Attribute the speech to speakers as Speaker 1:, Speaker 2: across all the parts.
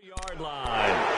Speaker 1: Yard line.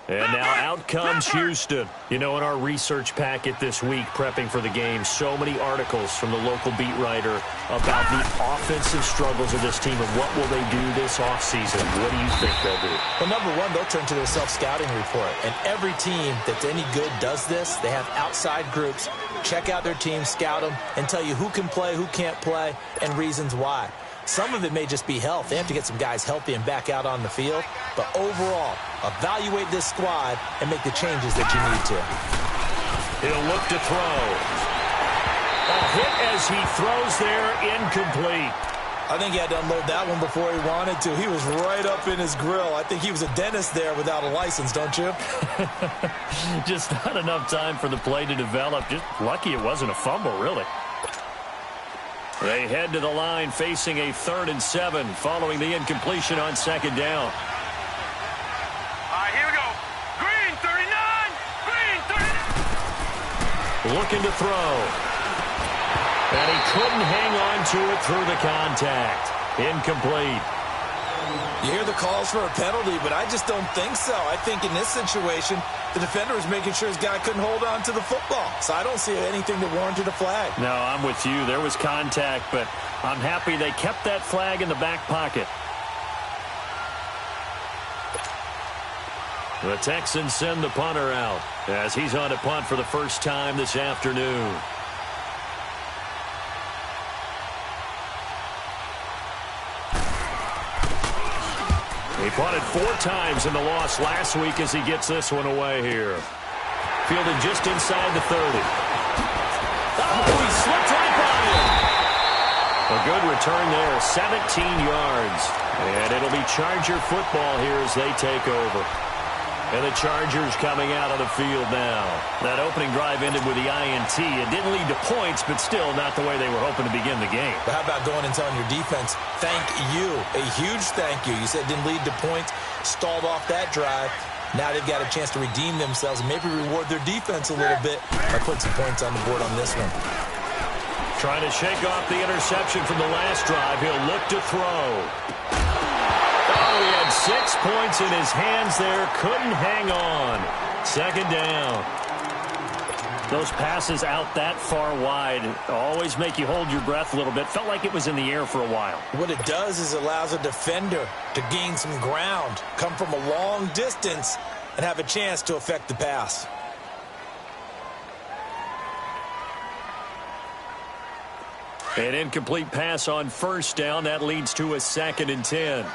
Speaker 1: And now out comes Houston. You know, in our research packet this week, prepping for the game, so many articles from the local beat writer about the offensive struggles of this team and what will they do this offseason. What do you think they'll do?
Speaker 2: Well, number one, they'll turn to their self-scouting report. And every team that's any good does this. They have outside groups, check out their team, scout them, and tell you who can play, who can't play, and reasons why. Some of it may just be health. They have to get some guys healthy and back out on the field. But overall, evaluate this squad and make the changes that you need to.
Speaker 1: He'll look to throw. A hit as he throws there, incomplete.
Speaker 2: I think he had to unload that one before he wanted to. He was right up in his grill. I think he was a dentist there without a license, don't you?
Speaker 1: Just not enough time for the play to develop. Just lucky it wasn't a fumble, really. They head to the line facing a 3rd and 7 following the incompletion on 2nd down.
Speaker 3: All right, here we go. Green 39. Green 39.
Speaker 1: Looking to throw. And he couldn't hang on to it through the contact. Incomplete.
Speaker 2: You hear the calls for a penalty, but I just don't think so. I think in this situation, the defender was making sure his guy couldn't hold on to the football. So I don't see anything that warranted a flag.
Speaker 1: No, I'm with you. There was contact, but I'm happy they kept that flag in the back pocket. The Texans send the punter out as he's on to punt for the first time this afternoon. He punted 4 times in the loss last week as he gets this one away here. Fielded just inside the 30. Oh, he slipped right by him. A good return there, 17 yards. And it'll be Charger football here as they take over. And the Chargers coming out on the field now. That opening drive ended with the INT. It didn't lead to points, but still not the way they were hoping to begin the game.
Speaker 2: But how about going and telling your defense, thank you, a huge thank you. You said it didn't lead to points, stalled off that drive. Now they've got a chance to redeem themselves and maybe reward their defense a little bit by putting some points on the board on this one.
Speaker 1: Trying to shake off the interception from the last drive. He'll look to throw. Oh, he had 6 points in his hands there. Couldn't hang on. 2nd down. Those passes out that far wide always make you hold your breath a little bit. Felt like it was in the air for a while.
Speaker 2: What it does is it allows a defender to gain some ground, come from a long distance, and have a chance to affect the pass.
Speaker 1: An incomplete pass on 1st down. That leads to a 2nd and 10.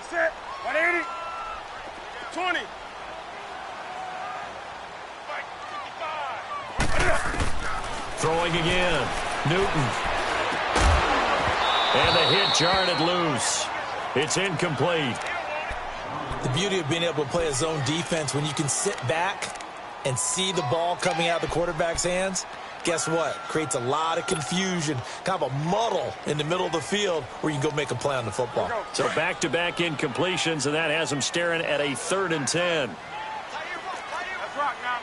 Speaker 3: Set. 180. 20.
Speaker 1: Throwing again. Newton. And the hit jarred it loose. It's incomplete.
Speaker 2: The beauty of being able to play a zone defense when you can sit back and see the ball coming out of the quarterback's hands, guess what? Creates a lot of confusion, kind of a muddle in the middle of the field where you can go make a play on the football.
Speaker 1: So back-to-back incompletions, and that has them staring at a 3rd and 10.
Speaker 3: Let's rock now.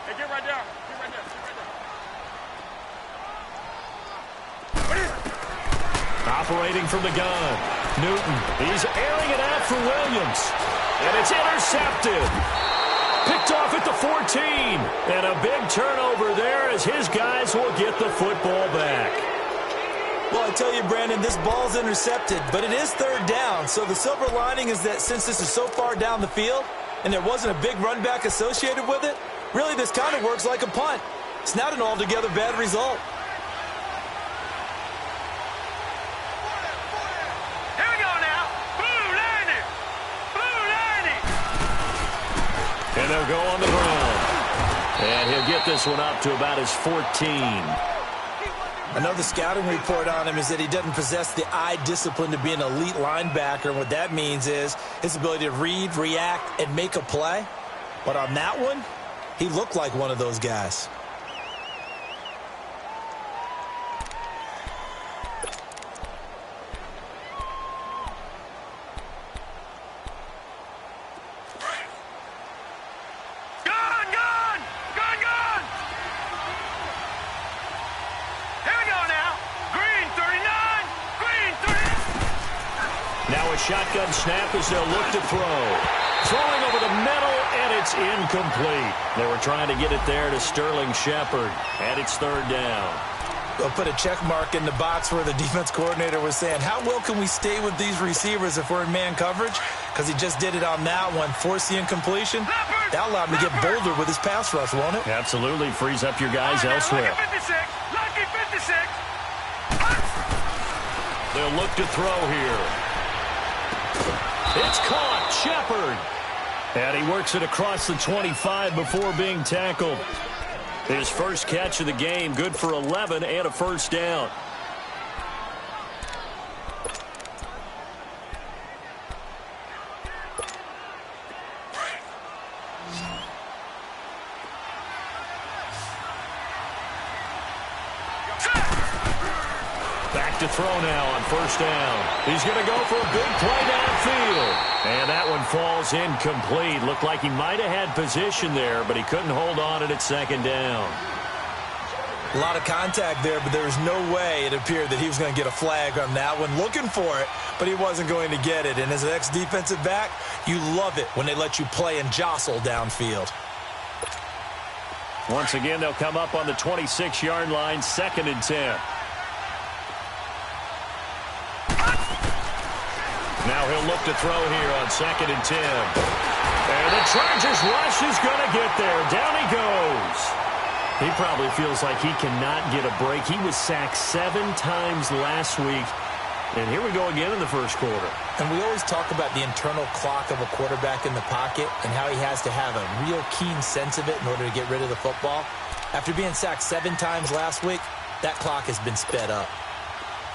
Speaker 3: Hey, get right down. Get right down. Get right down.
Speaker 1: Operating from the gun. Newton. He's airing it out for Williams. And it's intercepted. Picked off at the 14. And a big turnover there as his guys will get the football back.
Speaker 2: Well, I tell you, Brandon, this ball's intercepted, but it is 3rd down. So the silver lining is that since this is so far down the field and there wasn't a big run back associated with it, really this kind of works like a punt. It's not an altogether bad result.
Speaker 3: Here we go now. Blue landing. Blue landing.
Speaker 1: And they'll go on the ground. And he'll get this one up to about his 14.
Speaker 2: I know the scouting report on him is that he doesn't possess the eye discipline to be an elite linebacker. What that means is his ability to read, react, and make a play. But on that one, he looked like one of those guys.
Speaker 1: Shotgun snap as they'll look to throw. Throwing over the middle, and it's incomplete. They were trying to get it there to Sterling Shepard, and it's third down.
Speaker 2: They'll put a check mark in the box where the defense coordinator was saying, how well can we stay with these receivers if we're in man coverage? Because he just did it on that one, force the incompletion. That allowed him to get bolder with his pass rush, won't it?
Speaker 1: Absolutely, frees up your guys elsewhere.
Speaker 3: Lucky 56.
Speaker 1: They'll look to throw here. It's caught, Shepard. And he works it across the 25 before being tackled. His first catch of the game, good for 11 and a first down. Back to throw now on first down. He's going to go for a big play downfield. And that one falls incomplete. Looked like he might have had position there, but he couldn't hold on at second down.
Speaker 2: A lot of contact there, but there was no way it appeared that he was going to get a flag on that one. Looking for it, but he wasn't going to get it. And as an ex-defensive back, you love it when they let you play and jostle downfield.
Speaker 1: Once again, they'll come up on the 26-yard line, 2nd and 10. Now he'll look to throw here on 2nd and 10. And the Chargers rush is going to get there. Down he goes. He probably feels like he cannot get a break. He was sacked 7 times last week. And here we go again in the first quarter.
Speaker 2: And we always talk about the internal clock of a quarterback in the pocket and how he has to have a real keen sense of it in order to get rid of the football. After being sacked 7 times last week, that clock has been sped up.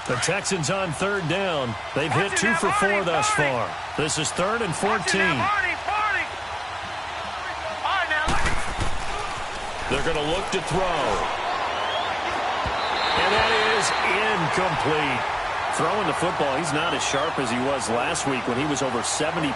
Speaker 1: The Texans on 3rd down. They've hit 2 for 4 thus far. This is 3rd and 14. They're going to look to throw. And that is incomplete. Throwing the football, he's not as sharp as he was last week when he was over 70%.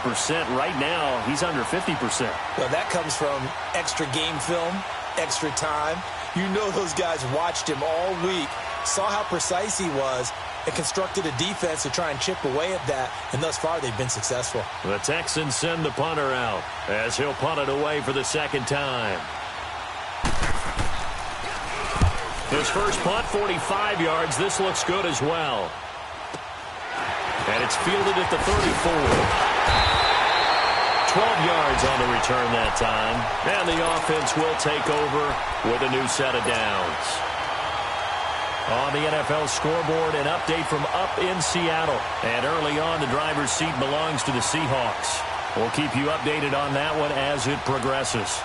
Speaker 1: Right now, he's under 50%.
Speaker 2: Well, that comes from extra game film, extra time. You know those guys watched him all week, saw how precise he was, and constructed a defense to try and chip away at that, and thus far they've been successful.
Speaker 1: The Texans send the punter out as he'll punt it away for the 2nd time. His first punt, 45 yards. This looks good as well. And it's fielded at the 34. 12 yards on the return that time. And the offense will take over with a new set of downs. On the NFL scoreboard, an update from up in Seattle. And early on, the driver's seat belongs to the Seahawks. We'll keep you updated on that one as it progresses.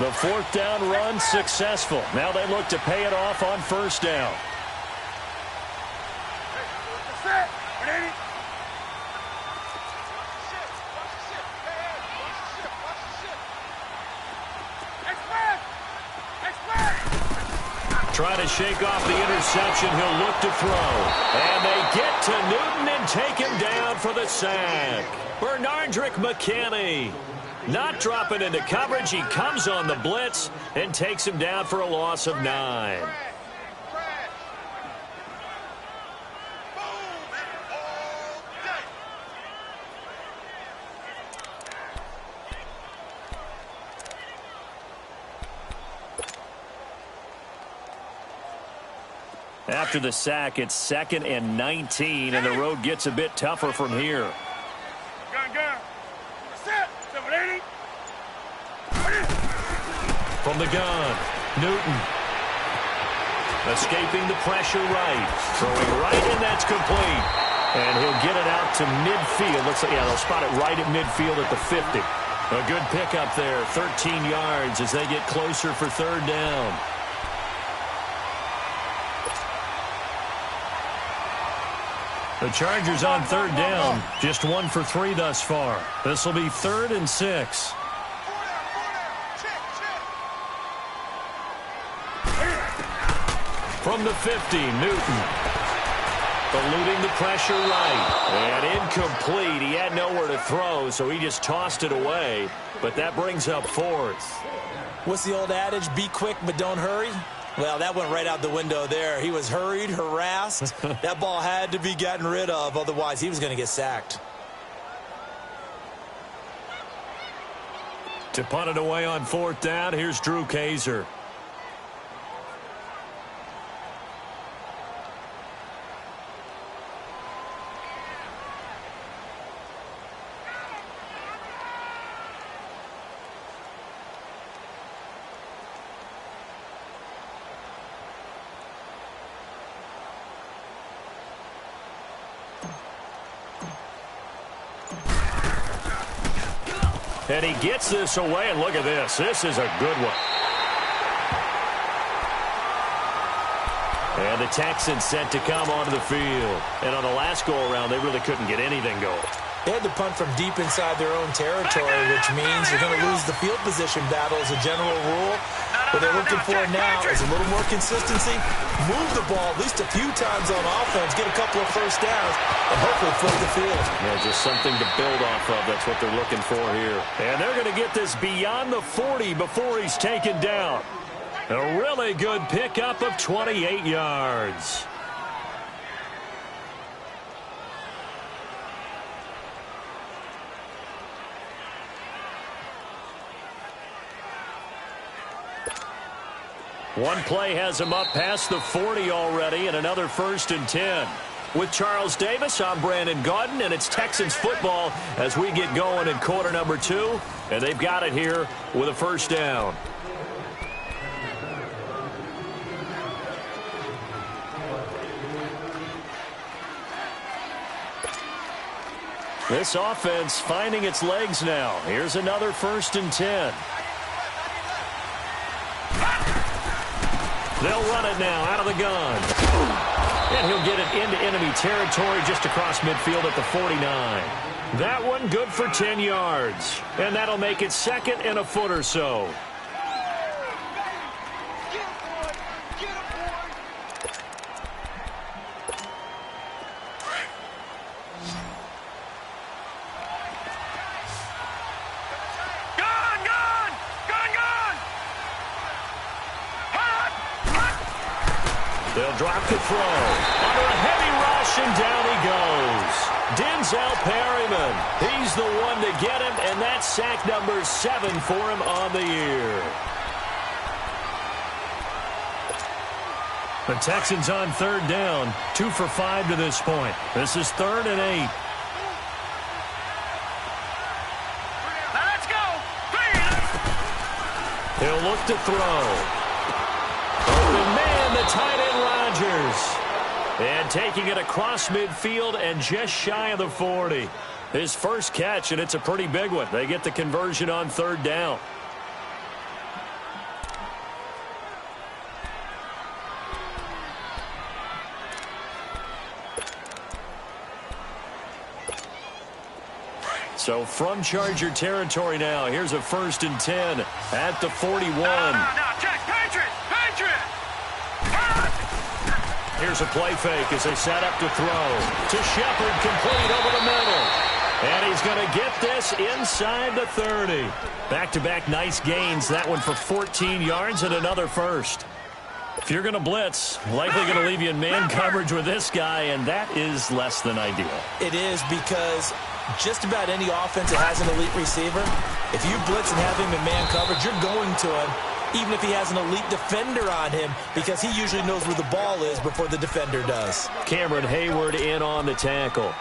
Speaker 1: The 4th down run successful. Now they look to pay it off on 1st down. Trying to shake off the interception. He'll look to throw. And they get to Newton and take him down for the sack. Bernardrick McKinney not dropping into coverage. He comes on the blitz and takes him down for a loss of 9. After the sack, it's 2nd and 19, and the road gets a bit tougher from here. From the gun, Newton. Escaping the pressure right. Throwing right, and that's complete. And he'll get it out to midfield. Looks like, yeah, they'll spot it right at midfield at the 50. A good pickup there, 13 yards as they get closer for third down. The Chargers on third down, just 1 for 3 thus far. This will be 3rd and 6. From the 50, Newton. Eluding the pressure right. And incomplete. He had nowhere to throw, so he just tossed it away. But that brings up 4th.
Speaker 2: What's the old adage? Be quick, but don't hurry. Well, that went right out the window there. He was hurried, harassed. That ball had to be gotten rid of. Otherwise, he was going to get sacked.
Speaker 1: To punt it away on 4th down, here's Drew Kaiser. And he gets this away, and look at this. This is a good one. And the Texans set to come onto the field. And on the last go-around, they really couldn't get anything going.
Speaker 2: They had to punt from deep inside their own territory, which means they're going to lose the field position battle as a general rule. What they're looking for now is a little more consistency, move the ball at least a few times on offense, get a couple of first downs, and hopefully flip the field.
Speaker 1: Yeah, just something to build off of. That's what they're looking for here. And they're going to get this beyond the 40 before he's taken down. A really good pickup of 28 yards. One play has him up past the 40 already, and another 1st and 10. With Charles Davis, I'm Brandon Gaudin, and it's Texans football as we get going in quarter number 2. And they've got it here with a 1st down. This offense finding its legs now. Here's another 1st and 10. They'll run it now out of the gun. And he'll get it into enemy territory just across midfield at the 49. That one good for 10 yards. And that'll make it 2nd and a foot or so. They'll drop the throw. Under a heavy rush, and down he goes. Denzel Perryman. He's the one to get him, and that's sack number 7 for him on the year. The Texans on 3rd down. 2 for 5 to this point. This is 3rd and 8.
Speaker 3: Let's go.
Speaker 1: He'll look to throw. Open man, the tight end Rodgers. And taking it across midfield and just shy of the 40. His first catch, and it's a pretty big one. They get the conversion on 3rd down. So from Charger territory now, here's a 1st and 10 at the 41.
Speaker 3: No, check, Patriot.
Speaker 1: Here's a play fake as they set up to throw. To Shepard, complete over the middle. And he's going to get this inside the 30. Back-to-back nice gains. That one for 14 yards and another 1st. If you're going to blitz, likely going to leave you in man coverage with this guy, and that is less than ideal.
Speaker 2: It is, because just about any offense that has an elite receiver, if you blitz and have him in man coverage, you're going to him, even if he has an elite defender on him, because he usually knows where the ball is before the defender does.
Speaker 1: Cameron Hayward in on the tackle.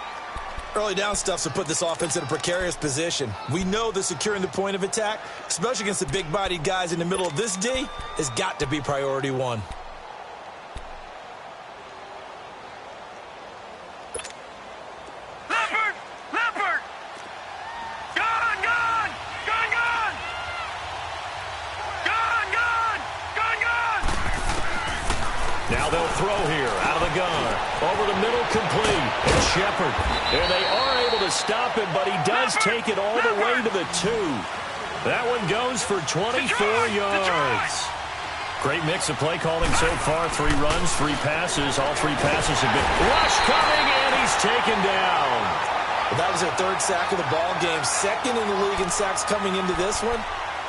Speaker 2: Early down stuffs will put this offense in a precarious position. We know that securing the point of attack, especially against the big-bodied guys in the middle of this D, has got to be priority 1.
Speaker 3: Leopard! Gone!
Speaker 1: Now they'll throw here out of the gun. Over the middle, complete. And Shepard. And they are able to stop him, but he does take it all the way to the 2. That one goes for 24 yards. Great mix of play calling so far. 3 runs, 3 passes. All 3 passes have been rush coming, and he's taken down.
Speaker 2: Well, that was their 3rd sack of the ball game. 2nd in the league in sacks coming into this one.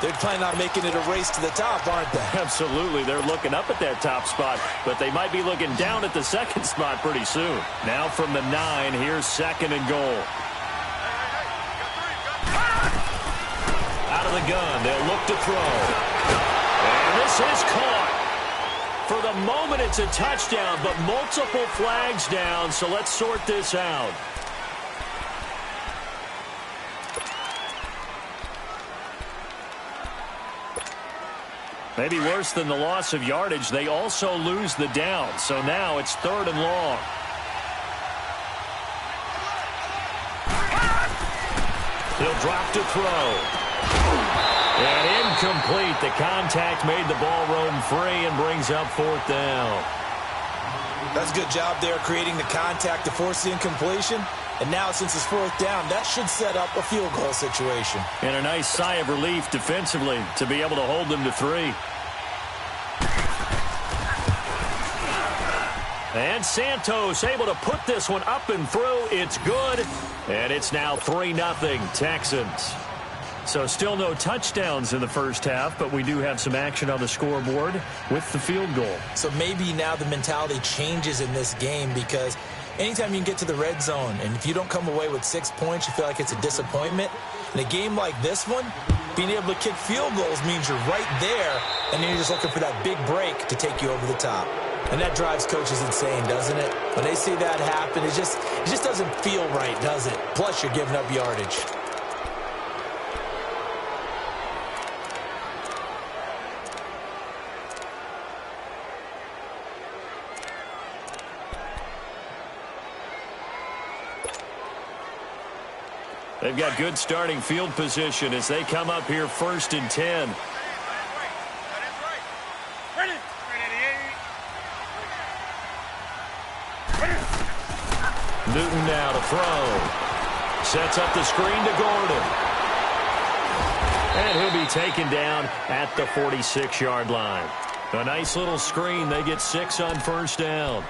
Speaker 2: They're planning on making it a race to the top, aren't they?
Speaker 1: Absolutely. They're looking up at that top spot, but they might be looking down at the 2nd spot pretty soon. Now from the 9, here's 2nd and goal. Out of the gun, they'll look to throw. And this is caught. For the moment, it's a touchdown, but multiple flags down, so let's sort this out. Maybe worse than the loss of yardage, they also lose the down. So now it's 3rd and long. He'll drop to throw. And incomplete. The contact made the ball roam free and brings up 4th down.
Speaker 2: That's a good job there creating the contact to force the incompletion. And now since it's 4th down, that should set up a field goal situation.
Speaker 1: And a nice sigh of relief defensively to be able to hold them to 3. And Santos able to put this one up and through. It's good. And it's now 3-0 Texans. So still no touchdowns in the first half, but we do have some action on the scoreboard with the field goal. So
Speaker 2: maybe now the mentality changes in this game because anytime you can get to the red zone, and if you don't come away with 6 points, you feel like it's a disappointment. In a game like this one, being able to kick field goals means you're right there, and then you're just looking for that big break to take you over the top. And that drives coaches insane, doesn't it? When they see that happen, it just doesn't feel right, does it? Plus, you're giving up yardage.
Speaker 1: They've got good starting field position as they come up here 1st and 10. Newton now to throw. Sets up the screen to Gordon. And he'll be taken down at the 46-yard line. A nice little screen. They get 6 on 1st down.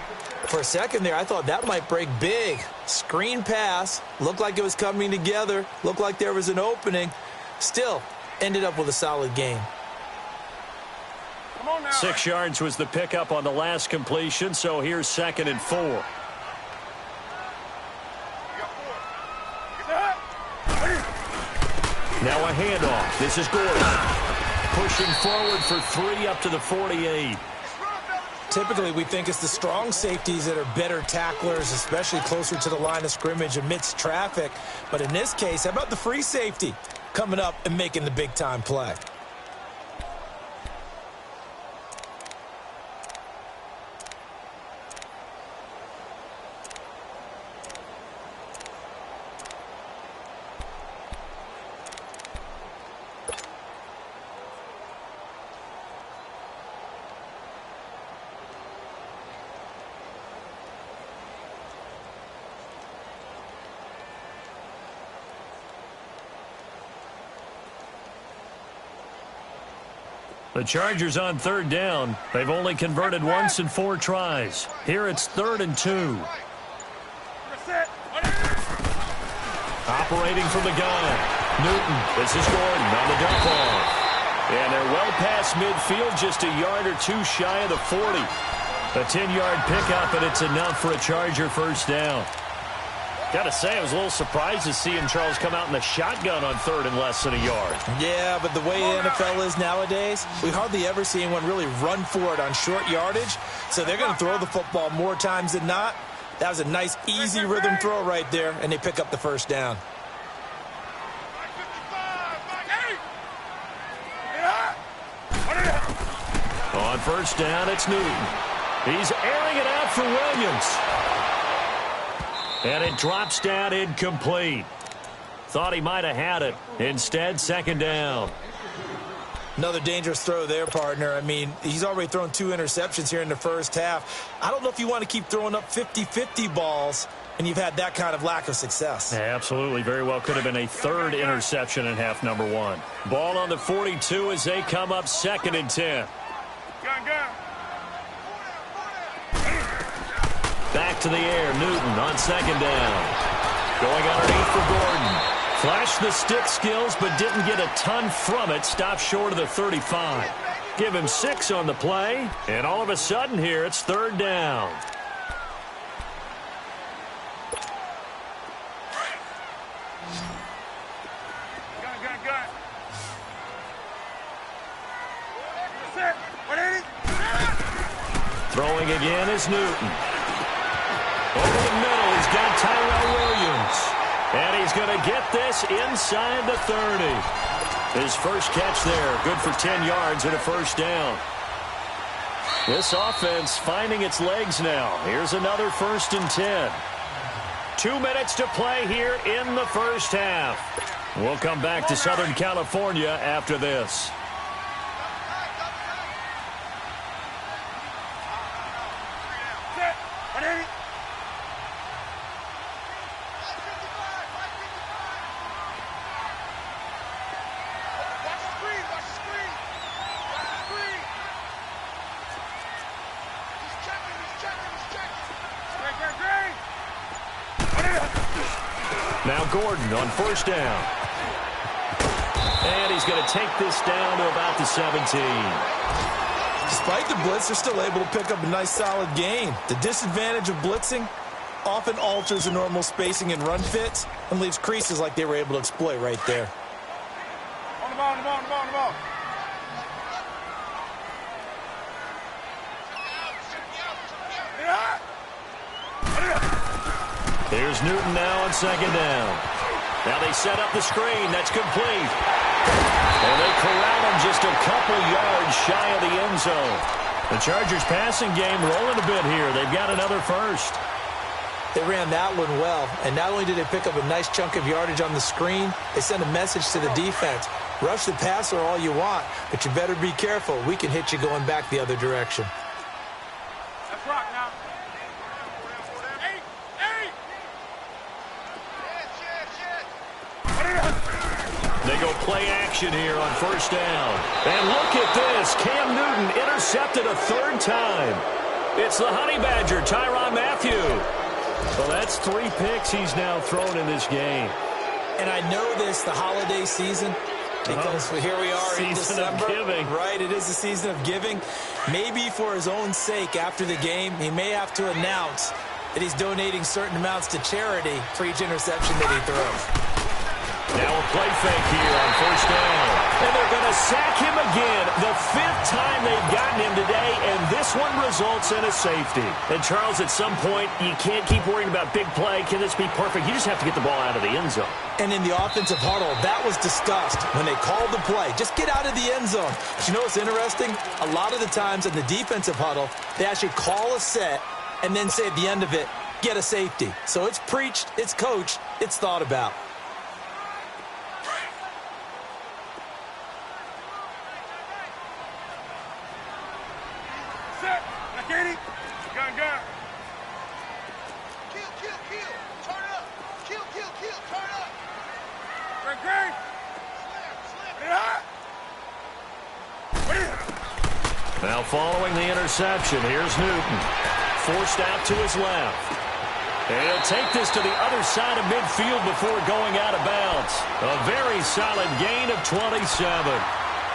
Speaker 2: For a second there, I thought that might break big. Screen pass. Looked like it was coming together. Looked like there was an opening. Still, ended up with a solid game.
Speaker 1: 6 yards was the pickup on the last completion, so here's 2nd and 4. Now a handoff. This is Gordon. Pushing forward for 3 up to the 48.
Speaker 2: Typically, we think it's the strong safeties that are better tacklers, especially closer to the line of scrimmage amidst traffic. But in this case, how about the free safety coming up and making the big-time play?
Speaker 1: The Chargers on 3rd down. They've only converted once in 4 tries. Here it's 3rd and 2. Operating from the gun. Newton. This is Gordon on the dump off. And they're well past midfield, just a yard or 2 shy of the 40. A 10-yard pickup, and it's enough for a Charger 1st down. Got to say, I was a little surprised to see him, Charles, come out in the shotgun on 3rd and less than a yard.
Speaker 2: Yeah, but the way the NFL is nowadays, we hardly ever see anyone really run for it on short yardage. So they're going to throw the football more times than not. That was a nice, easy rhythm throw right there, and they pick up the 1st down.
Speaker 1: On 1st down, it's Newton. He's airing it out for Williams. And it drops down incomplete. Thought he might have had it. Instead, 2nd down.
Speaker 2: Another dangerous throw there, partner. I mean, he's already thrown 2 interceptions here in the first half. I don't know if you want to keep throwing up 50-50 balls and you've had that kind of lack of success.
Speaker 1: Yeah, absolutely. Very well could have been a 3rd interception in half number 1. Ball on the 42 as they come up 2nd and 10. Back to the air. Newton on 2nd down. Going underneath for Gordon. Flashed the stick skills, but didn't get a ton from it. Stopped short of the 35. Give him 6 on the play, and all of a sudden here, it's 3rd down. Throwing again is Newton. Over the middle, he's got Tyrell Williams. And he's going to get this inside the 30. His first catch there, good for 10 yards and a 1st down. This offense finding its legs now. Here's another 1st and 10. 2 minutes to play here in the first half. We'll come back to Southern California after this. Now Gordon on 1st down. And he's going to take this down to about the 17.
Speaker 2: Despite the blitz, they're still able to pick up a nice solid gain. The disadvantage of blitzing often alters the normal spacing and run fits and leaves creases like they were able to exploit right there.
Speaker 3: On the ball, on the ball, on the ball, on the ball.
Speaker 1: Here's Newton now on 2nd down. Now they set up the screen. That's complete. And they corral him just a couple yards shy of the end zone. The Chargers passing game rolling a bit here. They've got another 1st.
Speaker 2: They ran that one well, and not only did they pick up a nice chunk of yardage on the screen, they sent a message to the defense. Rush the passer all you want, but you better be careful. We can hit you going back the other direction.
Speaker 3: Let's rock now.
Speaker 1: They go play action here on 1st down. And look at this. Cam Newton intercepted a 3rd time. It's the Honey Badger, Tyrann Mathieu. Well, that's 3 picks he's now thrown in this game.
Speaker 2: And I know this, the holiday season, because here we are in December.
Speaker 1: Season of giving.
Speaker 2: Right, it is the season of giving. Maybe for his own sake after the game, he may have to announce that he's donating certain amounts to charity for each interception that he throws.
Speaker 1: Now a play fake here on 1st down. And they're going to sack him again. The 5th time they've gotten him today, and this one results in a safety. And, Charles, at some point, you can't keep worrying about big play. Can this be perfect? You just have to get the ball out of the end zone.
Speaker 2: And in the offensive huddle, that was discussed when they called the play. Just get out of the end zone. But you know what's interesting? A lot of the times in the defensive huddle, they actually call a set and then say at the end of it, get a safety. So it's preached, it's coached, it's thought about.
Speaker 1: Now following the interception, here's Newton. Forced out to his left. And he'll take this to the other side of midfield before going out of bounds. A very solid gain of 27.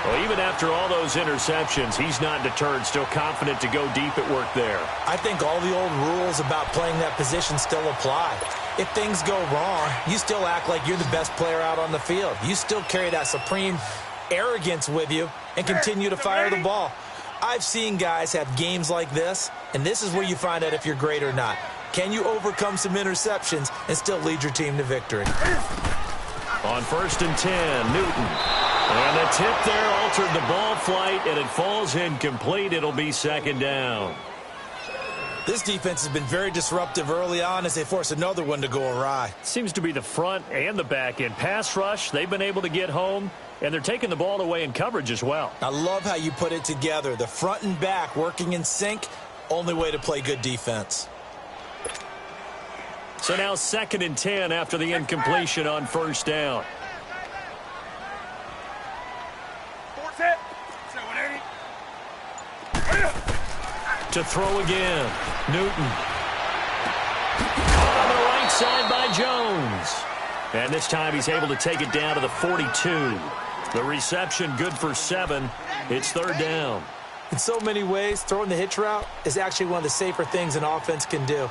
Speaker 1: Well, even after all those interceptions, he's not deterred, still confident to go deep at work there.
Speaker 2: I think all the old rules about playing that position still apply. If things go wrong, you still act like you're the best player out on the field. You still carry that supreme arrogance with you and continue to fire the ball. I've seen guys have games like this, and this is where you find out if you're great or not. Can you overcome some interceptions and still lead your team to victory?
Speaker 1: On 1st and 10, Newton. And the tip there altered the ball flight, and it falls incomplete. It'll be 2nd down.
Speaker 2: This defense has been very disruptive early on as they force another one to go awry.
Speaker 1: Seems to be the front and the back end. Pass rush, they've been able to get home. and they're taking the ball away in coverage as well.
Speaker 2: I love how you put it together. The front and back working in sync, only way to play good defense.
Speaker 1: So now 2nd and 10 after the incompletion on first down. To throw again, Newton. On the right side by Jones. And this time he's able to take it down to the 42. The reception good for 7. It's 3rd down.
Speaker 2: In so many ways, throwing the hitch route is actually one of the safer things an offense can do.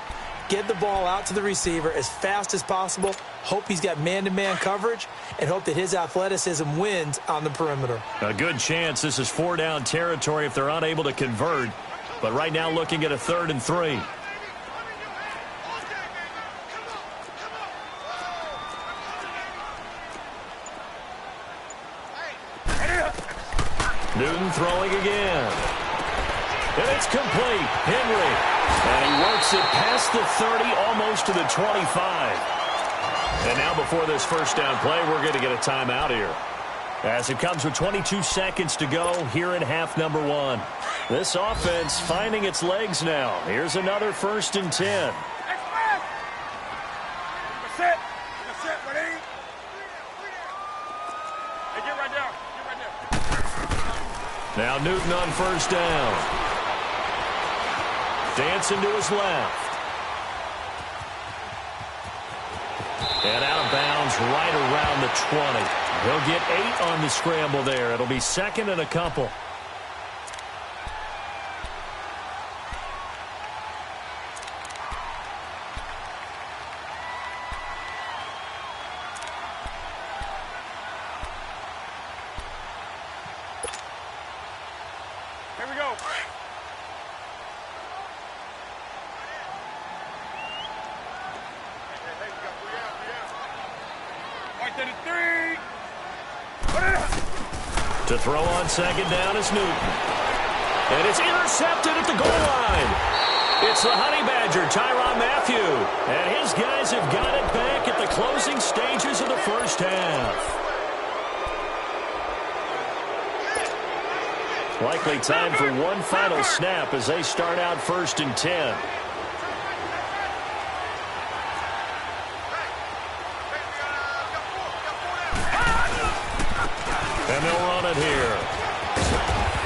Speaker 2: Get the ball out to the receiver as fast as possible, hope he's got man-to-man coverage, and hope that his athleticism wins on the perimeter.
Speaker 1: A good chance this is 4-down territory if they're unable to convert. But right now looking at a 3rd and 3. Newton throwing again. And it's complete. Henry. And he works it past the 30, almost to the 25. And now before this first down play, we're going to get a timeout here. As it comes with 22 seconds to go here in half number 1. This offense finding its legs now. Here's another 1st and 10. Now Newton on first down. Dancing to his left. And out of bounds right around the 20. He'll get 8 on the scramble there. It'll be 2nd and a couple.
Speaker 3: Here we go.
Speaker 1: To throw on 2nd down is Newton. And it's intercepted at the goal line. It's the Honey Badger, Tyrann Mathieu. And his guys have got it back at the closing stages of the first half. Likely time for one final snap as they start out 1st and 10. And they'll run it here.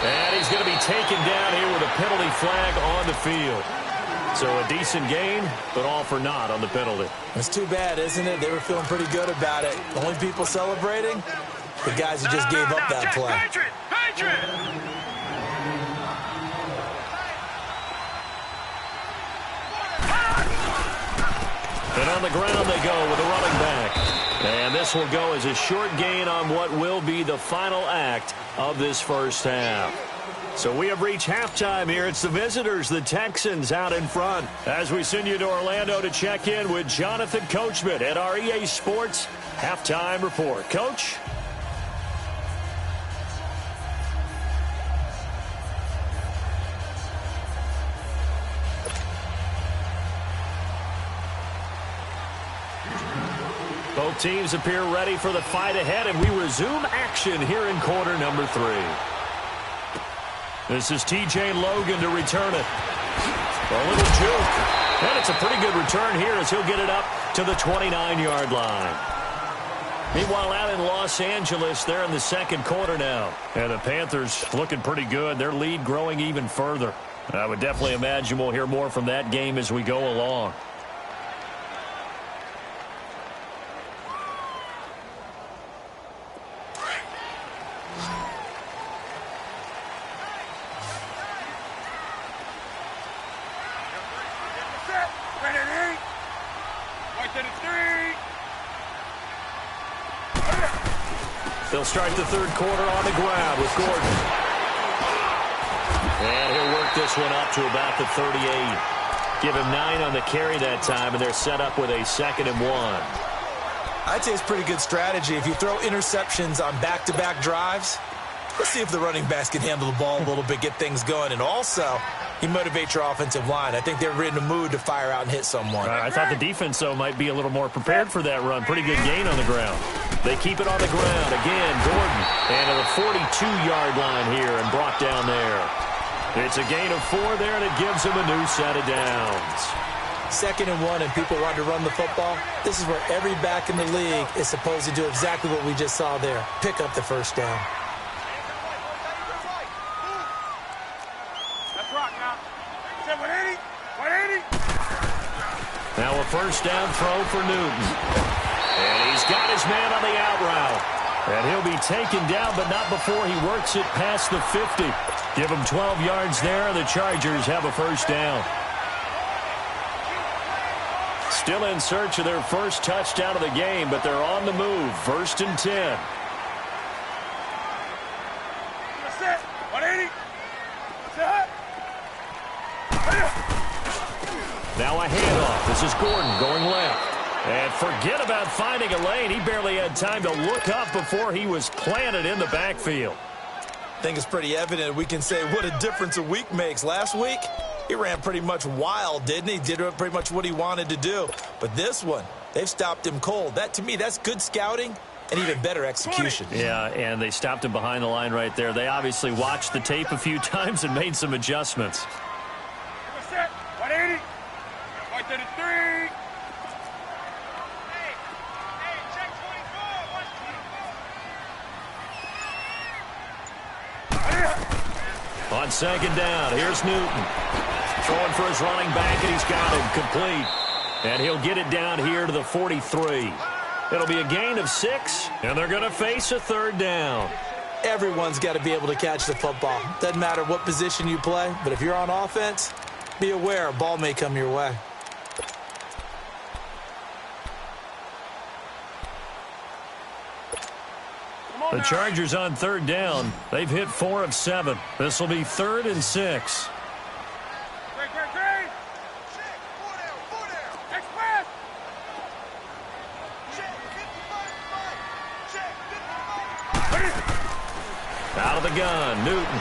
Speaker 1: And he's going to be taken down here with a penalty flag on the field. So a decent gain, but all for naught on the penalty.
Speaker 2: It's too bad, isn't it? They were feeling pretty good about it. The only people celebrating, the guys who just gave up that play.
Speaker 1: And on the ground they go with a running back. And this will go as a short gain on what will be the final act of this first half. So we have reached halftime here. It's the visitors, the Texans, out in front. As we send you to Orlando to check in with Jonathan Coachman at our EA Sports Halftime Report. Coach? Both teams appear ready for the fight ahead, and we resume action here in quarter number 3. This is T.J. Logan to return it. A little juke. And it's a pretty good return here as he'll get it up to the 29-yard line. Meanwhile, out in Los Angeles, they're in the second quarter now. And the Panthers looking pretty good. Their lead growing even further. I would definitely imagine we'll hear more from that game as we go along. They'll start the third quarter on the ground with Gordon. And he'll work this one up to about the 38. Give him 9 on the carry that time, and they're set up with a 2nd and 1.
Speaker 2: I'd say it's pretty good strategy. If you throw interceptions on back-to-back drives, let's see if the running backs can handle the ball a little bit, get things going. And also, you motivate your offensive line. I think they're in a mood to fire out and hit someone.
Speaker 1: I thought the defense, though, might be a little more prepared for that run. Pretty good gain on the ground. They keep it on the ground. Again, Gordon. And to the 42-yard line here and brought down there. It's a gain of 4 there, and it gives them a new set of downs.
Speaker 2: 2nd and 1, and people want to run the football. This is where every back in the league is supposed to do exactly what we just saw there. Pick up the first down.
Speaker 1: Now a first down throw for Newton. And he's got his man on the out route. And he'll be taken down, but not before he works it past the 50. Give him 12 yards there, and the Chargers have a first down. Still in search of their first touchdown of the game, but they're on the move. 1st and 10. Now a handoff. This is Gordon going left. And forget about finding a lane. He barely had time to look up before he was planted in the backfield.
Speaker 2: I think it's pretty evident we can say what a difference a week makes. Last week, he ran pretty much wild, didn't he? Did pretty much what he wanted to do. But this one, they've stopped him cold. That, to me, that's good scouting and even better execution.
Speaker 1: Yeah, and they stopped him behind the line right there. They obviously watched the tape a few times and made some adjustments.
Speaker 3: 180. 133.
Speaker 1: On 2nd down, here's Newton. Throwing for his running back, and he's got him complete. And he'll get it down here to the 43. It'll be a gain of 6, and they're going to face a 3rd down.
Speaker 2: Everyone's got to be able to catch the football. Doesn't matter what position you play, but if you're on offense, be aware a ball may come your way.
Speaker 1: The Chargers on 3rd down. They've hit 4 of 7. This will be 3rd and 6. Out of the gun, Newton.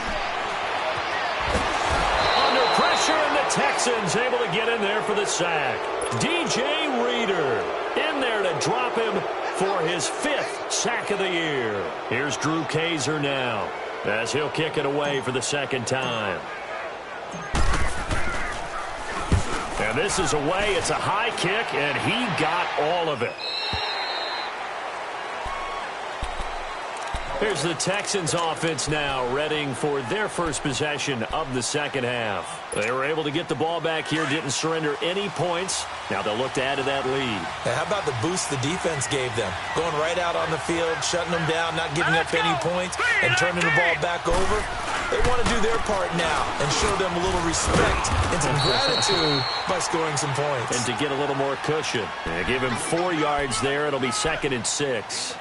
Speaker 1: Under pressure, and the Texans able to get in there for the sack. DJ Reader in there to drop him for his 5th sack of the year. Here's Drew Kaiser now as he'll kick it away for the 2nd time. And this is away. It's a high kick, and he got all of it. Here's the Texans offense now, readying for their first possession of the 2nd half. They were able to get the ball back here, didn't surrender any points. Now they'll look to add to that lead.
Speaker 2: Now, how about the boost the defense gave them? Going right out on the field, shutting them down, not giving up any points, and turning the ball back over. They want to do their part now and show them a little respect and some gratitude by scoring some points.
Speaker 1: And to get a little more cushion. Give him 4 yards there. It'll be 2nd and 6.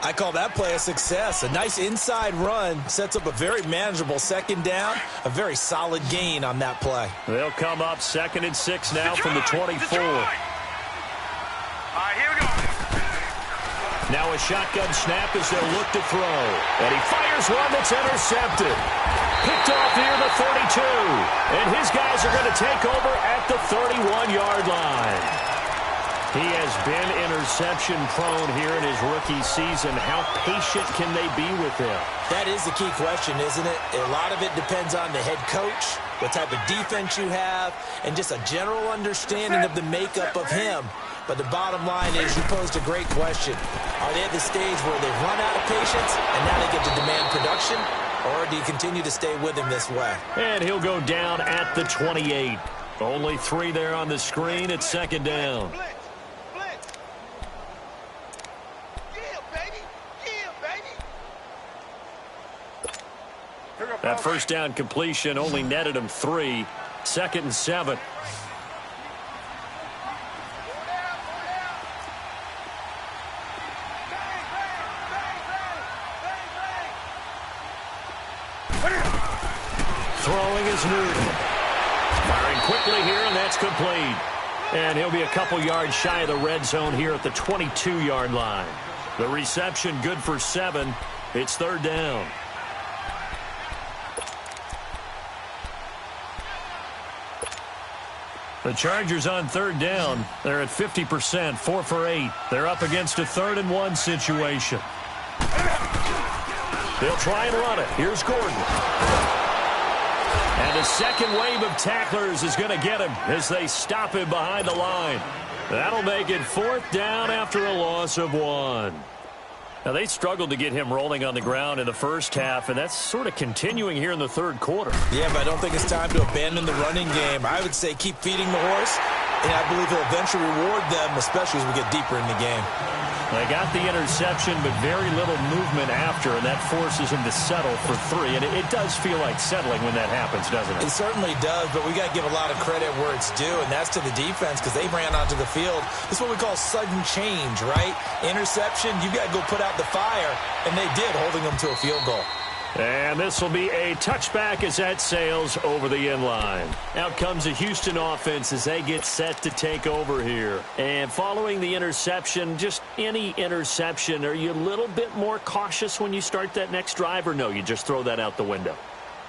Speaker 2: I call that play a success. A nice inside run sets up a very manageable 2nd down. A very solid gain on that play.
Speaker 1: They'll come up 2nd and 6 now from the 24.
Speaker 3: All right, here we go.
Speaker 1: Now a shotgun snap as they'll look to throw. And he fires one that's intercepted. Picked off near the 32. And his guys are going to take over at the 31-yard line. He has been interception-prone here in his rookie season. How patient can they be with him?
Speaker 2: That is the key question, isn't it? A lot of it depends on the head coach, what type of defense you have, and just a general understanding of the makeup of him. But the bottom line is you posed a great question. Are they at the stage where they've run out of patience and now they get to demand production? Or do you continue to stay with him this way?
Speaker 1: And he'll go down at the 28. Only 3 there on the screen. It's 2nd down. That first down completion only netted him 3. 2nd and 7. Throwing is Newton. Firing quickly here, and that's complete. And he'll be a couple yards shy of the red zone here at the 22-yard line. The reception good for 7. It's 3rd down. The Chargers on third down. They're at 50%, 4 for 8. They're up against a 3rd and 1 situation. They'll try and run it. Here's Gordon. And a second wave of tacklers is going to get him as they stop him behind the line. That'll make it 4th down after a loss of 1. Now, they struggled to get him rolling on the ground in the first half, and that's sort of continuing here in the third quarter.
Speaker 2: Yeah, but I don't think it's time to abandon the running game. I would say keep feeding the horse, and I believe he'll eventually reward them, especially as we get deeper in the game.
Speaker 1: They got the interception, but very little movement after, and that forces him to settle for 3. And it does feel like settling when that happens, doesn't it?
Speaker 2: It certainly does, but we got to give a lot of credit where it's due, and that's to the defense because they ran onto the field. This is what we call sudden change, right? Interception, you got to go put out the fire, and they did, holding them to a field goal.
Speaker 1: And this will be a touchback as that sails over the end line. Out comes the Houston offense as they get set to take over here. And following the interception, just any interception, are you a little bit more cautious when you start that next drive, or no, you just throw that out the window?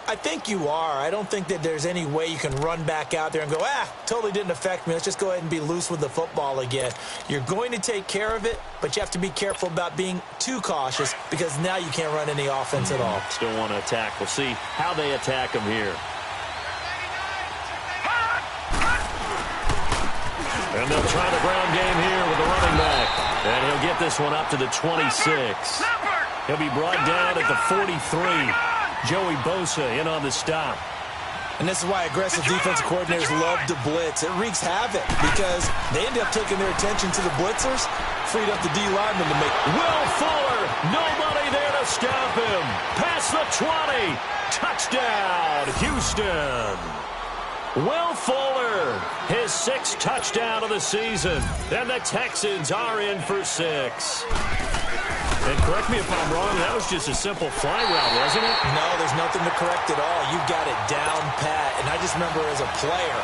Speaker 2: I think you are. I don't think that there's any way you can run back out there and go, totally didn't affect me. Let's just go ahead and be loose with the football again. You're going to take care of it, but you have to be careful about being too cautious because now you can't run any offense at all.
Speaker 1: Still want to attack. We'll see how they attack them here. And they'll try the ground game here with the running back. And he'll get this one up to the 26. He'll be brought down at the 43. Joey Bosa in on the stop.
Speaker 2: And this is why aggressive defensive coordinators love to blitz. It wreaks havoc because they end up taking their attention to the blitzers, freed up the D lineman to make.
Speaker 1: Will Fuller, nobody there to stop him. Past the 20. Touchdown, Houston. Will Fuller, his 6th touchdown of the season. And the Texans are in for 6. And correct me if I'm wrong, that was just a simple fly route, wasn't it?
Speaker 2: No, there's nothing to correct at all. You got it down pat. And I just remember as a player,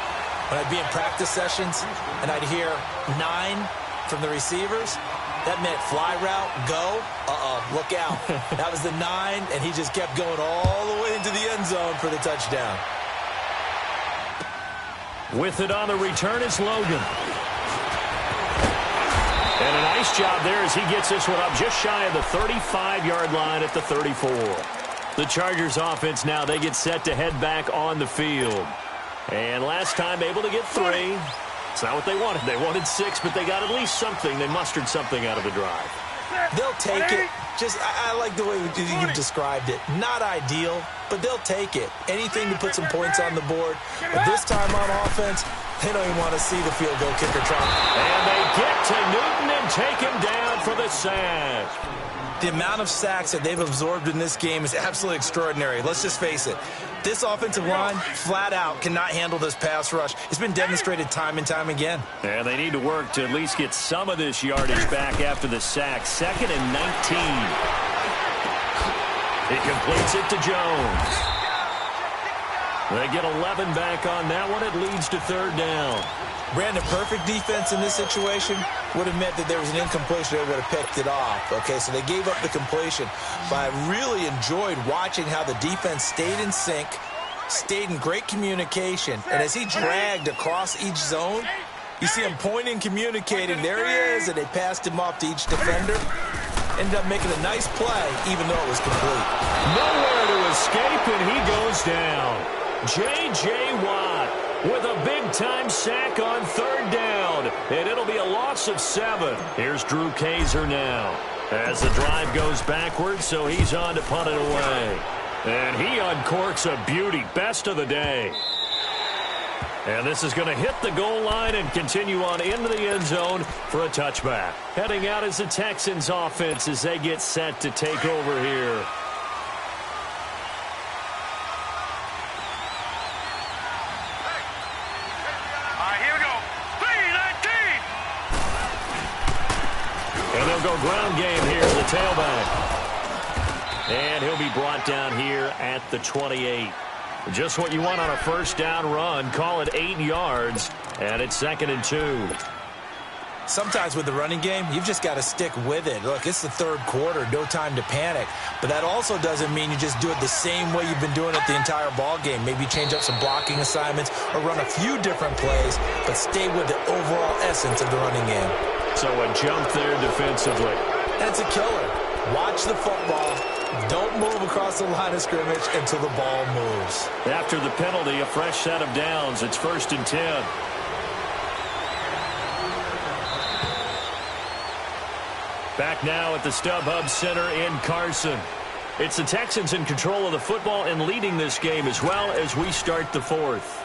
Speaker 2: when I'd be in practice sessions and I'd hear 9 from the receivers, that meant fly route, go, look out. That was the 9, and he just kept going all the way into the end zone for the touchdown.
Speaker 1: With it on the return, it's Logan. And a nice job there as he gets this one up just shy of the 35-yard line at the 34. The Chargers offense now, they get set to head back on the field. And last time able to get 3. It's not what they wanted. They wanted 6, but they got at least something. They mustered something out of the drive.
Speaker 2: They'll take it. I like the way you described it. Not ideal, but they'll take it. Anything to put some points on the board. But this time on offense, they don't even want to see the field goal kicker try.
Speaker 1: And they get to Newton and take him down for the sack.
Speaker 2: The amount of sacks that they've absorbed in this game is absolutely extraordinary. Let's just face it. This offensive line, flat out, cannot handle this pass rush. It's been demonstrated time and time again.
Speaker 1: And they need to work to at least get some of this yardage back after the sack. 2nd and 19. He completes it to Jones. They get 11 back on that one. It leads to 3rd down.
Speaker 2: Brandon, perfect defense in this situation would have meant that there was an incompletion. They would have picked it off. Okay, so they gave up the completion. But I really enjoyed watching how the defense stayed in sync, stayed in great communication. And as he dragged across each zone, you see him pointing, communicating. There he is, and they passed him off to each defender. Ended up making a nice play, even though it was complete.
Speaker 1: Nowhere to escape, and he goes down. J.J. Watt with a big-time sack on 3rd down, and it'll be a loss of 7. Here's Drew Kaiser now as the drive goes backwards, so he's on to punt it away. And he uncorks a beauty, best of the day. And this is going to hit the goal line and continue on into the end zone for a touchback. Heading out is the Texans offense as they get set to take over here. Go ground game here, the tailback. And he'll be brought down here at the 28. Just what you want on a 1st down run. Call it 8 yards, and it's 2nd and 2.
Speaker 2: Sometimes with the running game, you've just got to stick with it. Look, it's the third quarter, no time to panic. But that also doesn't mean you just do it the same way you've been doing it the entire ball game. Maybe change up some blocking assignments or run a few different plays, but stay with the overall essence of the running game.
Speaker 1: So a jump there defensively.
Speaker 2: And it's a killer. Watch the football. Don't move across the line of scrimmage until the ball moves.
Speaker 1: After the penalty, a fresh set of downs. It's 1st and 10. Back now at the StubHub Center in Carson. It's the Texans in control of the football and leading this game as well as we start the fourth.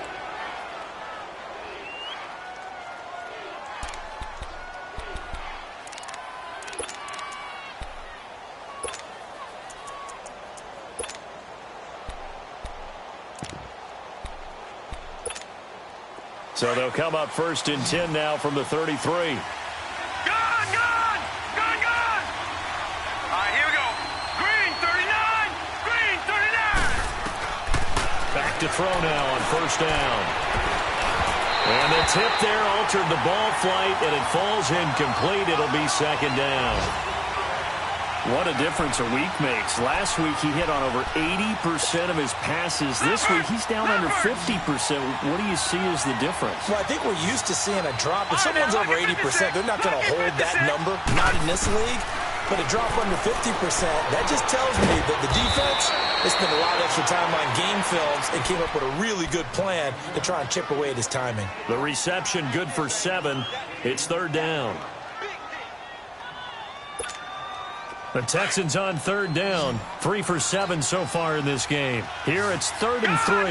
Speaker 1: So they'll come up 1st and 10 now from the 33. To throw now on 1st down. And the tip there altered the ball flight, and it falls incomplete. It'll be 2nd down. What a difference a week makes. Last week he hit on over 80% of his passes. This week he's down under 50%. What do you see as the difference?
Speaker 2: Well, I think we're used to seeing a drop. If someone's over 80%, they're not going to hold that number, not in this league. But a drop under 50%, that just tells me that the defense has spent a lot of extra time on game films and came up with a really good plan to try and chip away at his timing.
Speaker 1: The reception good for 7. It's 3rd down. The Texans on 3rd down. 3 for 7 so far in this game. Here it's 3rd and 3.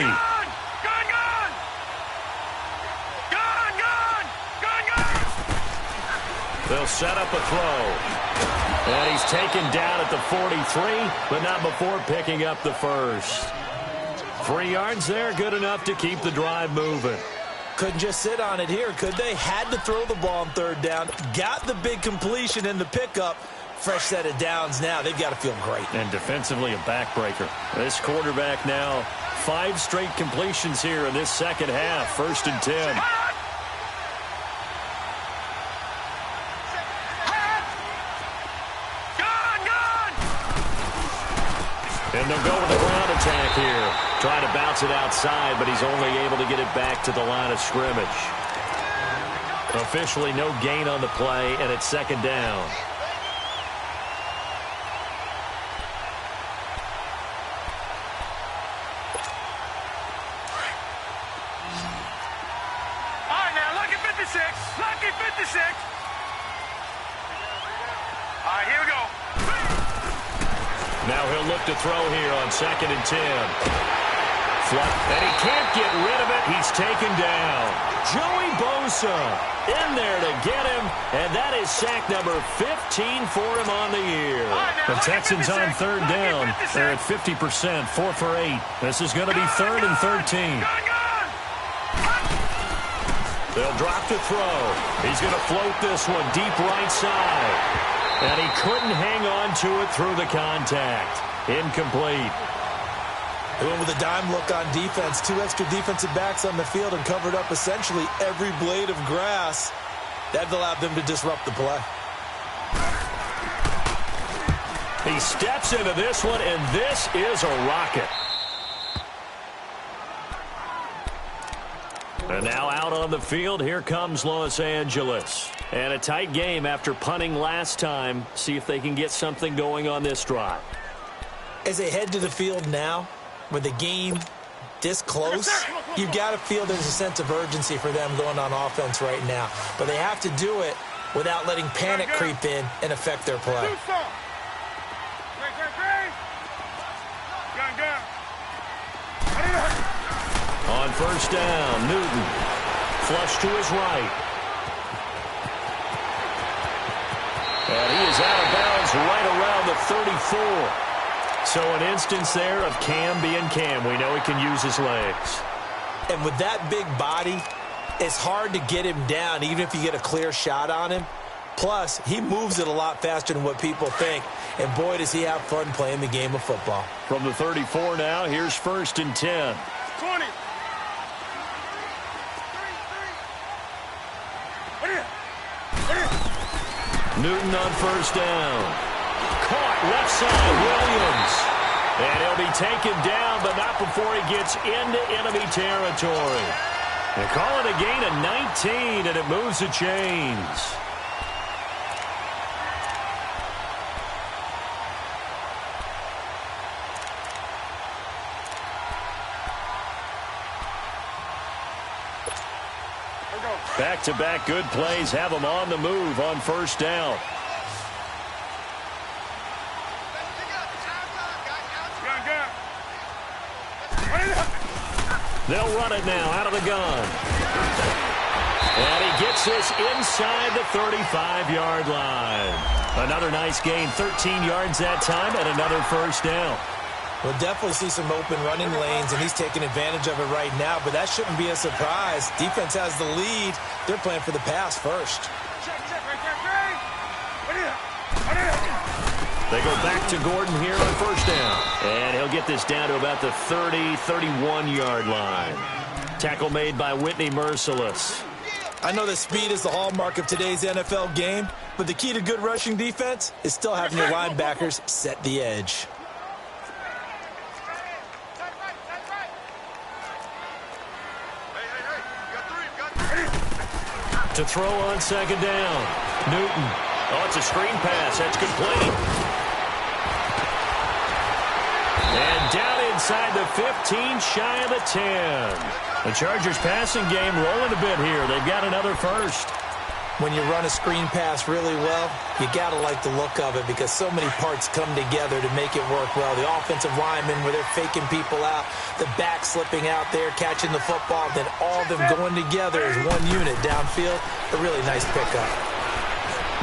Speaker 1: They'll set up a throw. And he's taken down at the 43, but not before picking up the first. 3 yards there, good enough to keep the drive moving.
Speaker 2: Couldn't just sit on it here, could they? Had to throw the ball on 3rd down. Got the big completion in the pickup. Fresh set of downs now. They've got to feel great.
Speaker 1: And defensively a backbreaker. This quarterback now, 5 straight completions here in this second half. 1st and 10. And they'll go with the ground attack here. Trying to bounce it outside, but he's only able to get it back to the line of scrimmage. Officially no gain on the play, and it's 2nd down.
Speaker 3: All right, now, lucky 56. Lucky 56. All right, here we go.
Speaker 1: Now he'll look to throw here on 2nd and 10. And he can't get rid of it. He's taken down. Joey Bosa in there to get him, and that is sack number 15 for him on the year. The Texans on 3rd down. They're at 50%, 4 for 8. This is going to be 3rd and 13. They'll drop to throw. He's going to float this one deep right side. And he couldn't hang on to it through the contact. Incomplete.
Speaker 2: They went with a dime look on defense. 2 extra defensive backs on the field and covered up essentially every blade of grass. That allowed them to disrupt the play.
Speaker 1: He steps into this one, and this is a rocket. And now out on the field, here comes Los Angeles. And a tight game after punting last time. See if they can get something going on this drive.
Speaker 2: As they head to the field now, with the game this close, you've got to feel there's a sense of urgency for them going on offense right now. But they have to do it without letting panic creep in and affect their play.
Speaker 1: On 1st down, Newton. Flush to his right. And he is out of bounds right around the 34. So an instance there of Cam being Cam. We know he can use his legs.
Speaker 2: And with that big body, it's hard to get him down, even if you get a clear shot on him. Plus, he moves it a lot faster than what people think. And boy, does he have fun playing the game of football.
Speaker 1: From the 34 now, here's 1st and 10.
Speaker 3: 20.
Speaker 1: Newton on first down. Caught left side, Williams. And he'll be taken down, but not before he gets into enemy territory. They call it a gain of 19, and it moves the chains. Back-to-back good plays have them on the move on first down. They'll run it now out of the gun. And he gets this inside the 35-yard line. Another nice gain, 13 yards that time, and another first down.
Speaker 2: We'll definitely see some open running lanes, and he's taking advantage of it right now, but that shouldn't be a surprise. Defense has the lead. They're playing for the pass first.
Speaker 1: They go back to Gordon here on first down. And he'll get this down to about the 30, 31-yard line. Tackle made by Whitney Merciless.
Speaker 2: I know that speed is the hallmark of today's NFL game, but the key to good rushing defense is still having your linebackers set the edge.
Speaker 1: To throw on second down. Newton. Oh, it's a screen pass. That's complete. And down inside the 15, shy of the 10. The Chargers passing game rolling a bit here. They've got another first.
Speaker 2: When you run a screen pass really well, you got to like the look of it because so many parts come together to make it work well. The offensive linemen where they're faking people out, the back slipping out there, catching the football, then all of them going together as one unit downfield. A really nice pickup.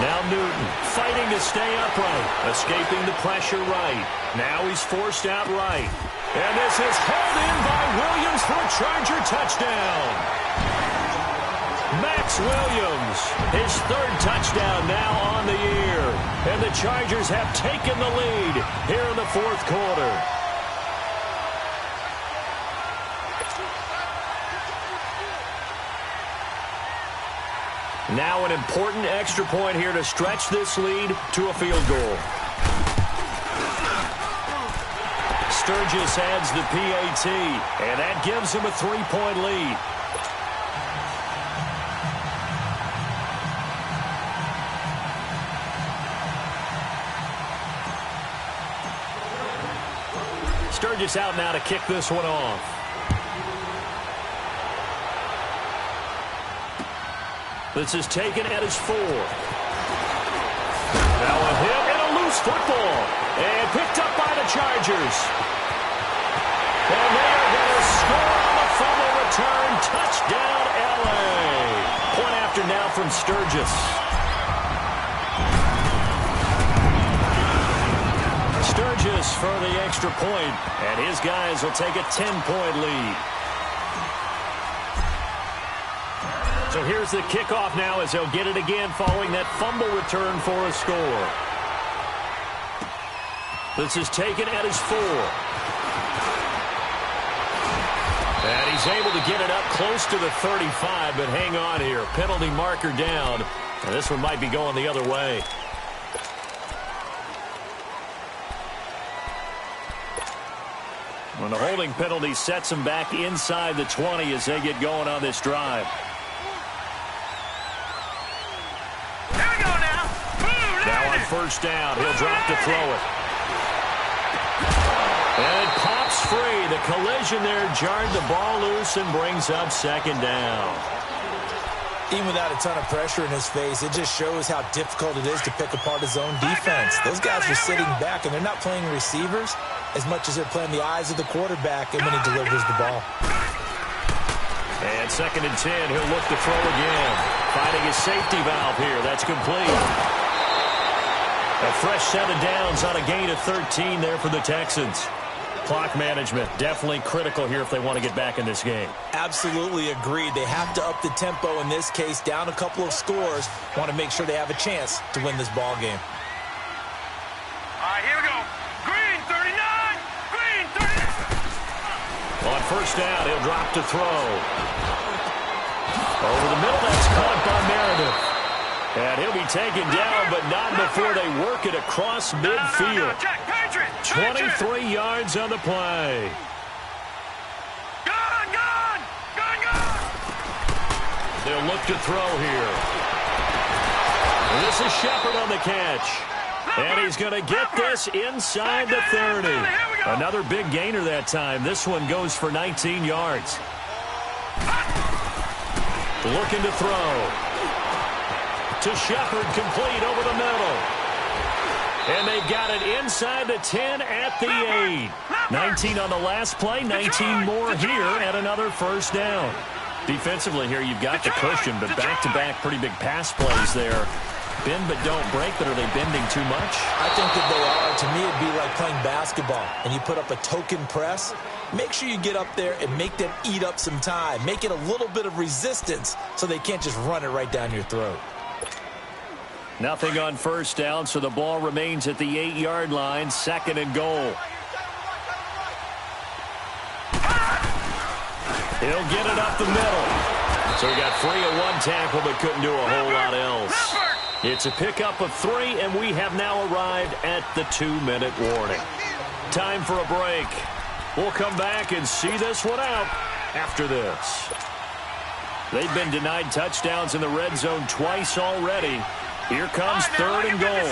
Speaker 1: Now Newton fighting to stay upright, escaping the pressure right. Now he's forced out right. And this is hauled in by Williams for a Charger touchdown. Max Williams, his third touchdown now on the year. And the Chargers have taken the lead here in the fourth quarter. Now an important extra point here to stretch this lead to a field goal. Sturgis adds the PAT, and that gives him a 3-point lead. Sturgis out now to kick this one off. This is taken at his 4. Now a hit and a loose football. And picked up by the Chargers. And they are going to score on the fumble return. Touchdown, L.A. Point after now from Sturgis. Sturgis for the extra point, and his guys will take a 10-point lead. So here's the kickoff now as they'll get it again following that fumble return for a score. This is taken at his 4. And he's able to get it up close to the 35, but hang on here. Penalty marker down, and this one might be going the other way. When the holding penalty sets them back inside the 20 as they get going on this drive.
Speaker 3: Here we go now.
Speaker 1: Now on first down, he'll drop to throw it. And it pops free. The collision there jarred the ball loose and brings up second down.
Speaker 2: Even without a ton of pressure in his face, it just shows how difficult it is to pick apart his own defense. Those guys are sitting back, and they're not playing receivers as much as they're playing the eyes of the quarterback and when he delivers the ball.
Speaker 1: And 2nd and 10, he'll look to throw again. Finding his safety valve here. That's complete. A fresh set of downs on a gain of 13 there for the Texans. Clock management, definitely critical here if they want to get back in this game.
Speaker 2: Absolutely agreed. They have to up the tempo in this case, down a couple of scores. Want to make sure they have a chance to win this ball game.
Speaker 3: All right, here we go. Green 39. Green 39.
Speaker 1: On first down, he'll drop to throw. Over the middle, that's caught by Meredith. And he'll be taken down, but not before they work it across midfield. 23 yards on the play. They'll look to throw here. And this is Shepard on the catch. And he's going to get this inside the 30. Another big gainer that time. This one goes for 19 yards. Looking to throw. To Shepard, complete over the middle. And they got it inside the 10 at the 8. 19 on the last play, 19 more here at another first down. Defensively here, you've got the cushion, but back-to-back pretty big pass plays there. Bend but don't break, but are they bending too much?
Speaker 2: I think that they are. To me, it'd be like playing basketball, and you put up a token press. Make sure you get up there and make them eat up some time. Make it a little bit of resistance so they can't just run it right down your throat.
Speaker 1: Nothing on first down, so the ball remains at the 8-yard line, 2nd and goal. He'll get it up the middle. So he got free of one tackle, but couldn't do a whole lot else. It's a pickup of 3, and we have now arrived at the 2-minute warning. Time for a break. We'll come back and see this one out after this. They've been denied touchdowns in the red zone twice already. Here comes 3rd and goal.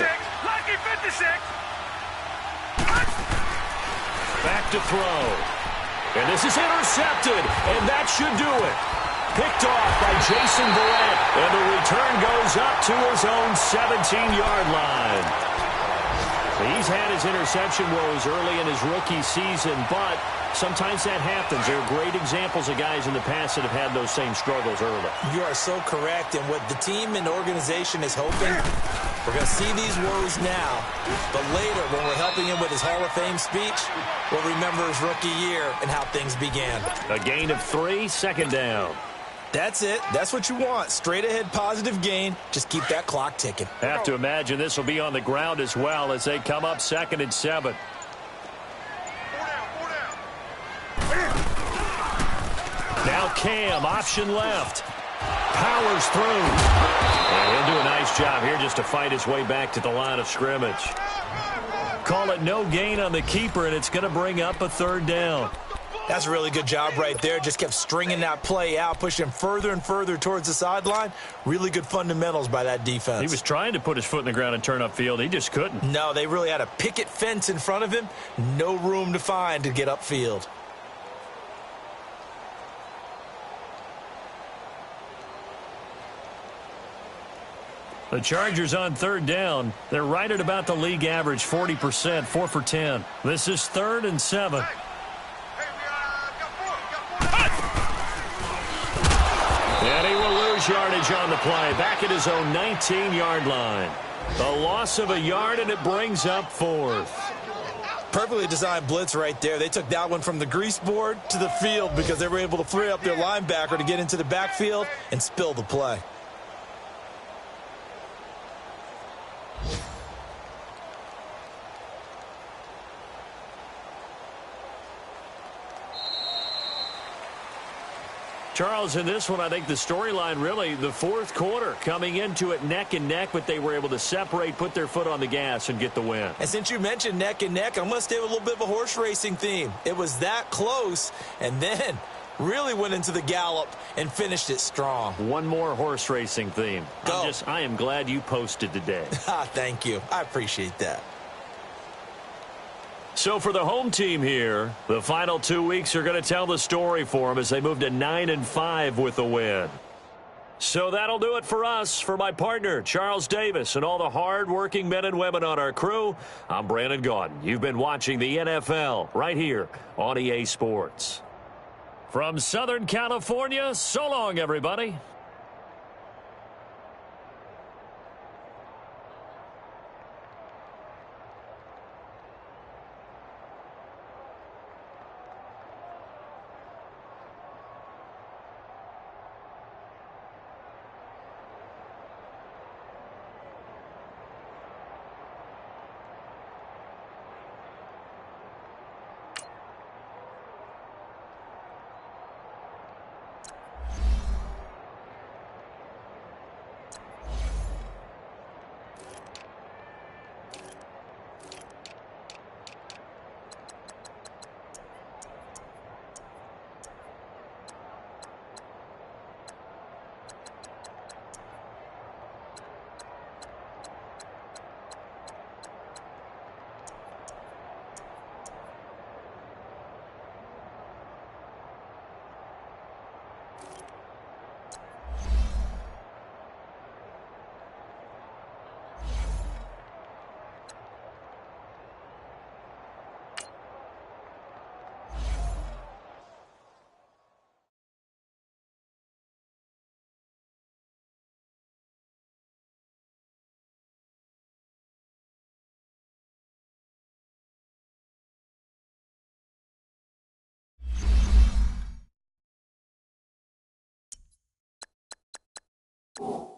Speaker 1: Back to throw. And this is intercepted, and that should do it. Picked off by Jason Verrett, and the return goes up to his own 17-yard line. He's had his interception woes early in his rookie season, but sometimes that happens. There are great examples of guys in the past that have had those same struggles early.
Speaker 2: You are so correct, and what the team and organization is hoping, we're going to see these woes now, but later when we're helping him with his Hall of Fame speech, we'll remember his rookie year and how things began.
Speaker 1: A gain of 3, 2nd down.
Speaker 2: That's it. That's what you want. Straight ahead positive gain. Just keep that clock ticking.
Speaker 1: Have to imagine this will be on the ground as well as they come up 2nd and 7. Now Cam, option left. Powers through. And he'll do a nice job here just to fight his way back to the line of scrimmage. Call it no gain on the keeper, and it's going to bring up a 3rd down.
Speaker 2: That's a really good job right there. Just kept stringing that play out, pushing him further and further towards the sideline. Really good fundamentals by that defense.
Speaker 1: He was trying to put his foot in the ground and turn upfield. He just couldn't.
Speaker 2: No, they really had a picket fence in front of him. No room to find to get upfield.
Speaker 1: The Chargers on 3rd down. They're right at about the league average, 40%, 4 for 10. This is 3rd and 7. And he will lose yardage on the play, back at his own 19-yard line. The loss of a yard, and it brings up 4th.
Speaker 2: Perfectly designed blitz right there. They took that one from the grease board to the field because they were able to free up their linebacker to get into the backfield and spill the play.
Speaker 1: Charles, in this one, I think the storyline really, the 4th quarter, coming into it neck and neck, but they were able to separate, put their foot on the gas, and get the win.
Speaker 2: And since you mentioned neck and neck, I'm going to stay with a little bit of a horse racing theme. It was that close, and then really went into the gallop and finished it strong.
Speaker 1: One more horse racing theme.
Speaker 2: Go.
Speaker 1: I am glad you posted today.
Speaker 2: Thank you. I appreciate that.
Speaker 1: So for the home team here, the final 2 weeks are going to tell the story for them as they move to 9-5 with a win. So that'll do it for us. For my partner, Charles Davis, and all the hard-working men and women on our crew, I'm Brandon Gaudin. You've been watching the NFL right here on EA Sports. From Southern California, so long, everybody.
Speaker 4: you